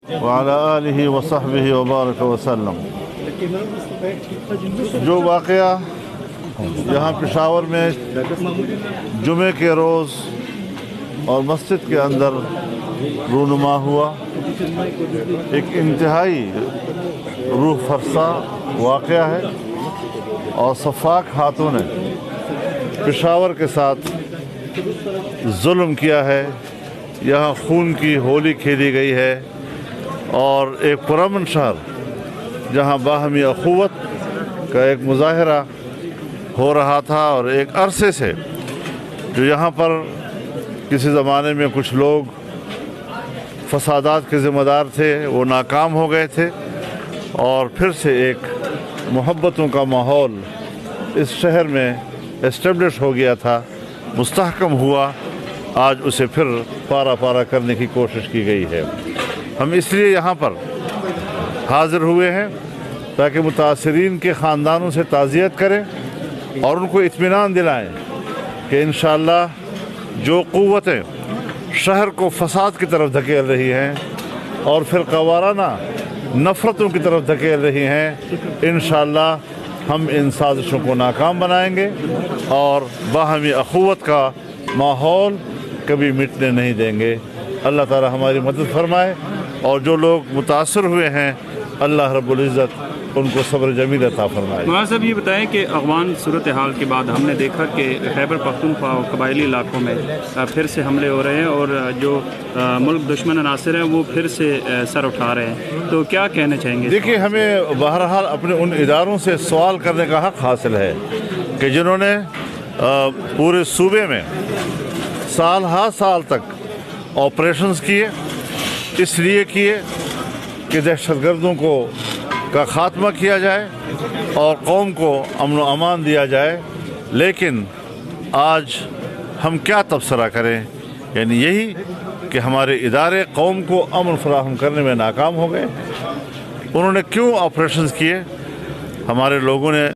وعلى آلہ وصحبہ وبارک وسلم۔ جو واقعہ یہاں پشاور میں جمعے کے روز اور مسجد کے اندر رونما ہوا، ایک انتہائی روح فرسا واقعہ ہے، اور سفاک ہاتھوں نے پشاور کے ساتھ ظلم کیا ہے۔ یہاں خون کی ہولی کھیلی گئی ہے، اور ایک پرامن شہر جہاں باہمی اخوت کا ایک مظاہرہ ہو رہا تھا، اور ایک عرصے سے جو یہاں پر کسی زمانے میں کچھ لوگ فسادات کے ذمہ دار تھے وہ ناکام ہو گئے تھے، اور پھر سے ایک محبتوں کا ماحول اس شہر میں اسٹیبلش ہو گیا تھا، مستحکم ہوا۔ آج اسے پھر پارا پارا کرنے کی کوشش کی گئی ہے۔ ہم اس لیے یہاں پر حاضر ہوئے ہیں تاکہ متاثرین کے خاندانوں سے تعزیت کریں اور ان کو اطمینان دلائیں کہ انشاءاللہ جو قوتیں شہر کو فساد کی طرف دھکیل رہی ہیں اور فرقہ وارانہ نفرتوں کی طرف دھکیل رہی ہیں، انشاءاللہ ہم ان سازشوں کو ناکام بنائیں گے اور باہمی اخوت کا ماحول کبھی مٹنے نہیں دیں گے۔ اللہ تعالی ہماری مدد فرمائے، اور جو لوگ متاثر ہوئے ہیں اللہ رب العزت ان کو صبر جمیل عطا فرمائے۔ مولانا صاحب یہ بتائیں کہ افغان صورتحال کے بعد ہم نے دیکھا کہ خیبر پختونخوا اور قبائلی علاقوں میں پھر سے حملے ہو رہے ہیں، اور جو ملک دشمن عناصر ہیں وہ پھر سے سر اٹھا رہے ہیں، تو کیا کہنا چاہیں گے؟ دیکھیے، ہمیں بہرحال اپنے ان اداروں سے سوال کرنے کا حق حاصل ہے کہ جنہوں نے پورے صوبے میں سال ہر سال تک آپریشنز کیے، اس لیے کیے کہ دہشت گردوں کا خاتمہ کیا جائے اور قوم کو امن و امان دیا جائے، لیکن آج ہم کیا تبصرہ کریں؟ یعنی یہی کہ ہمارے ادارے قوم کو امن فراہم کرنے میں ناکام ہو گئے۔ انہوں نے کیوں آپریشنز کیے؟ ہمارے لوگوں نے